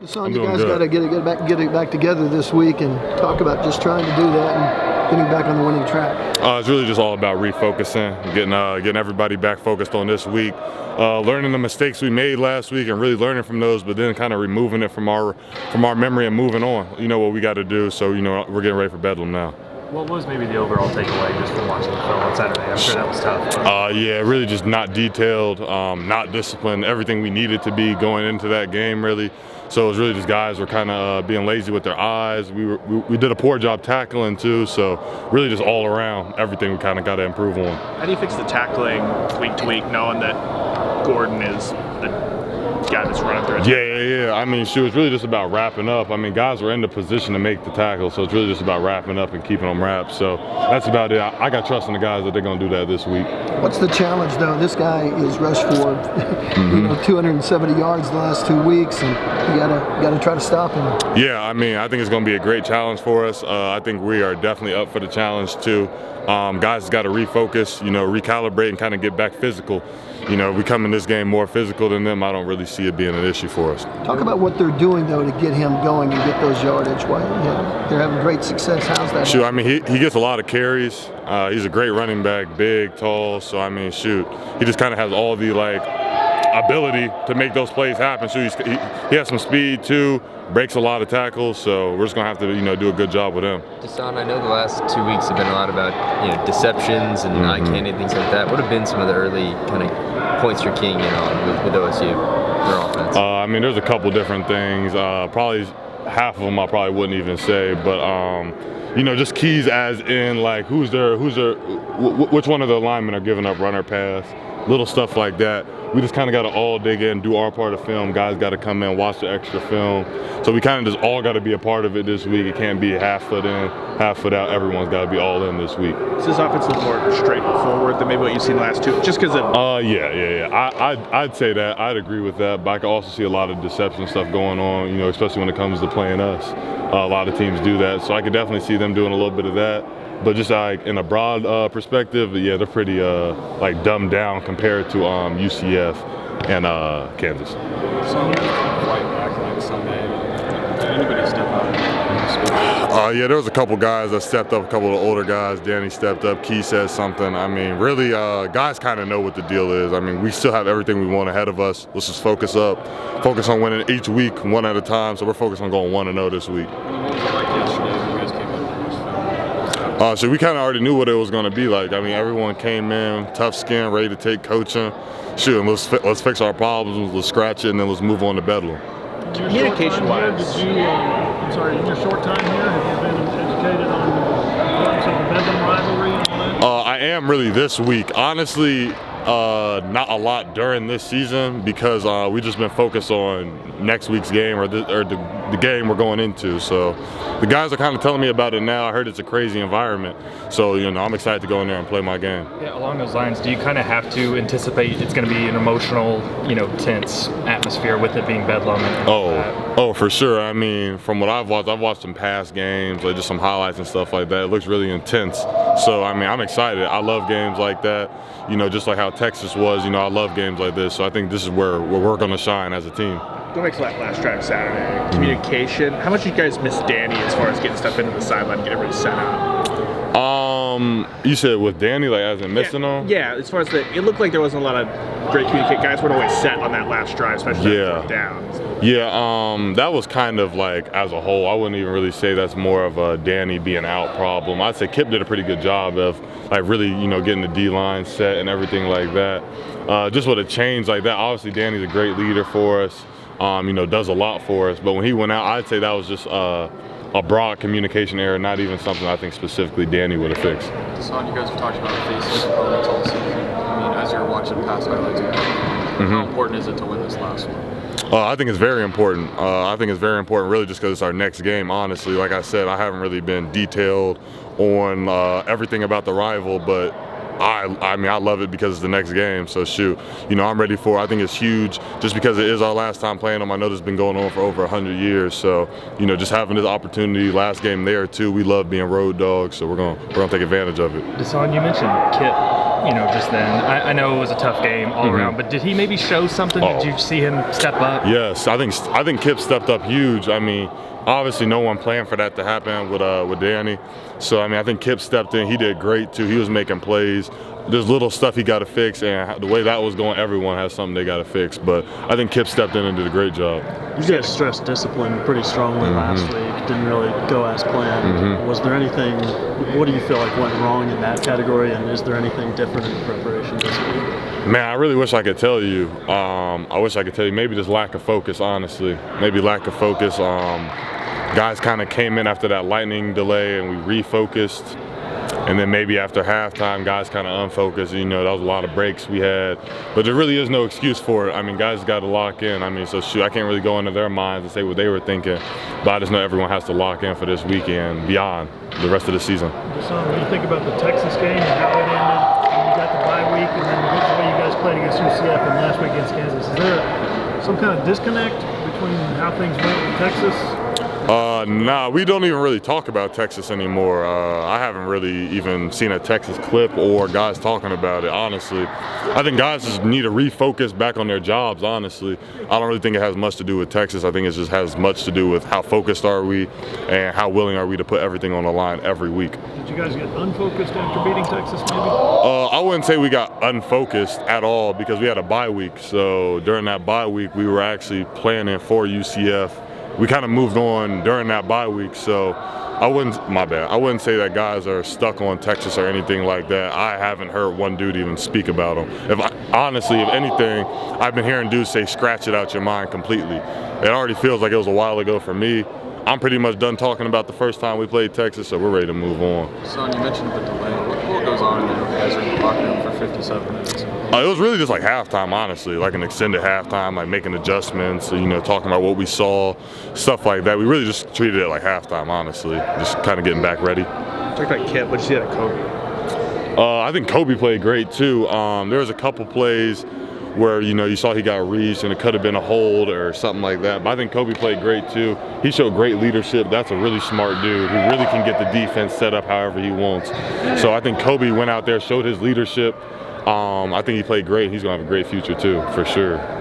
So you guys got to get it back together this week and talk about just trying to do that and getting back on the winning track. It's really just all about refocusing, getting everybody back focused on this week, learning the mistakes we made last week and really learning from those, but then kind of removing it from our memory and moving on. You know what we got to do, so we're getting ready for Bedlam now. What was maybe the overall takeaway just from watching the film on Saturday? I'm sure that was tough. Yeah, really just not detailed, not disciplined, everything we needed to be going into that game, really. So it was really just guys were kind of being lazy with their eyes. We did a poor job tackling too, so really just all around, everything we kind of got to improve on. How do you fix the tackling week to week, knowing that Gordon is the guy that's running through it? Yeah. I mean, it's really just about wrapping up. I mean, guys were in the position to make the tackle, so it's really just about wrapping up and keeping them wrapped. So that's about it. I got trust in the guys that they're going to do that this week. What's the challenge, though? This guy is rushed for 270 yards the last 2 weeks, and you gotta try to stop him. Yeah, I mean, I think it's going to be a great challenge for us. I think we are definitely up for the challenge too. Guys got to refocus, recalibrate and kind of get back physical. We come in this game more physical than them. I don't really see it being an issue for us. Talk about what they're doing, though, to get him going and get those yardage. They're having great success. How's that? I mean, he gets a lot of carries. He's a great running back, big, tall. So, I mean, he just kind of has all the, ability to make those plays happen. He has some speed, too, breaks a lot of tackles. So we're just going to have to, do a good job with him. Dasan, I know the last 2 weeks have been a lot about, deceptions and eye candy, things like that. What have been some of the early kind of points you're keying in on with OSU, their offense? I mean, there's a couple different things. Probably half of them I probably wouldn't even say, but just keys as in which one of the linemen are giving up runner pass, little stuff like that. We just kind of got to all dig in, do our part of film. Guys got to come in, watch the extra film. So we kind of just all got to be a part of it this week. It can't be half foot in, half foot out. Everyone's got to be all in this week. Is this offense a little more straightforward than maybe what you've seen the last two? Just because of yeah. I'd say that. I'd agree with that. But I can also see a lot of deception stuff going on, especially when it comes to playing us. A lot of teams do that. So I could definitely see them doing a little bit of that. But just in a broad perspective, yeah, they're pretty dumbed down compared to UCF and Kansas. So flight back Sunday. Did anybody step up? Yeah, there was a couple guys that stepped up, a couple of older guys. Danny stepped up, Key said something. I mean, really, guys kind of know what the deal is. I mean, we still have everything we want ahead of us. Let's just focus on winning each week, one at a time. So we're focused on going 1-0 this week. What was it like yesterday when you guys came in for this film? So we kind of already knew what it was going to be like. I mean, everyone came in, tough skin, ready to take coaching. Let's fix our problems, let's scratch it, and then let's move on to Bedlam. Communication-wise. In your short time here, have you been educated on the importance of the Bedlam rivalry and all that? I am really this week. Honestly, not a lot during this season because we've just been focused on next week's game or the game we're going into. So the guys are kind of telling me about it now. I heard it's a crazy environment. So, I'm excited to go in there and play my game. Yeah, along those lines, do you kind of have to anticipate it's going to be an emotional, tense atmosphere with it being Bedlam? Oh, for sure. I mean, from what I've watched some past games, just some highlights and stuff like that. It looks really intense. So, I mean, I'm excited. I love games like that. Just like how Texas was, I love games like this. So I think this is where we're going to shine as a team. Going back to that last drive Saturday, communication. How much did you guys miss Danny as far as getting stuff into the sideline and get everybody set up? You said with Danny, as in missing him? Yeah, as far as it looked like there wasn't a lot of great communication. Guys weren't always set on that last drive, especially that down. Yeah, that was kind of as a whole. I wouldn't even really say that's more of a Danny being out problem. I'd say Kip did a pretty good job of really, getting the D-line set and everything like that. Just with a change like that, obviously Danny's a great leader for us. Does a lot for us. But when he went out, I'd say that was just a broad communication error, not even something I think specifically Danny would have fixed. Dasan, you guys have talked about facing opponents all season. I mean, as you're watching past highlights, how important is it to win this last one? I think it's very important. Really just because it's our next game, honestly. Like I said, I haven't really been detailed on everything about the rival, but I mean, I love it because it's the next game. So I'm ready for it. I think it's huge just because it is our last time playing them. I know this has been going on for over 100 years. So, just having this opportunity, last game there too, we love being road dogs. So we're gonna take advantage of it. Dasan, you mentioned Kip just then? I know it was a tough game all around, but did he maybe show something? Did you see him step up? Yes, I think Kip stepped up huge. I mean, obviously no one planned for that to happen with Danny. So I mean, I think Kip stepped in. He did great too. He was making plays. There's little stuff he got to fix, and the way that was going, everyone has something they got to fix. But I think Kip stepped in and did a great job. You guys stressed discipline pretty strongly last week. Didn't really go as planned. Was there anything? What do you feel like went wrong in that category? And is there anything different in preparation this week? Man, I really wish I could tell you. I wish I could tell you. Maybe just lack of focus, honestly. Maybe lack of focus. Guys kind of came in after that lightning delay, and we refocused. And then maybe after halftime, guys kind of unfocused. That was a lot of breaks we had. But there really is no excuse for it. I mean, guys got to lock in. I mean, so shoot, I can't really go into their minds and say what they were thinking. But I just know everyone has to lock in for this weekend beyond the rest of the season. Dasan, when you think about the Texas game and how it ended, and you got the bye week, and then the way you guys played against UCF and last week against Kansas, is there some kind of disconnect between how things went with Texas? Nah, we don't even really talk about Texas anymore. I haven't really even seen a Texas clip or guys talking about it, honestly. I think guys just need to refocus back on their jobs, honestly. I don't really think it has much to do with Texas. I think it just has much to do with how focused are we and how willing are we to put everything on the line every week. Did you guys get unfocused after beating Texas, maybe? I wouldn't say we got unfocused at all because we had a bye week. So during that bye week, we were actually planning for UCF. We kind of moved on during that bye week, so I wouldn't say that guys are stuck on Texas or anything like that. I haven't heard one dude even speak about them. Honestly, if anything, I've been hearing dudes say scratch it out your mind completely. It already feels like it was a while ago for me. I'm pretty much done talking about the first time we played Texas, so we're ready to move on. Son, you mentioned the delay. What goes on when you guys are in the locker room for 57 minutes? It was really just like halftime, honestly, like an extended halftime, like making adjustments, talking about what we saw, stuff like that. We really just treated it like halftime, honestly, just kind of getting back ready. Talk about Kip. What did you see out of Kobe? I think Kobe played great too. There was a couple plays where you saw he got reached and it could have been a hold or something like that. But I think Kobe played great too. He showed great leadership. That's a really smart dude who really can get the defense set up however he wants. So I think Kobe went out there, showed his leadership. I think he played great. He's gonna have a great future too, for sure.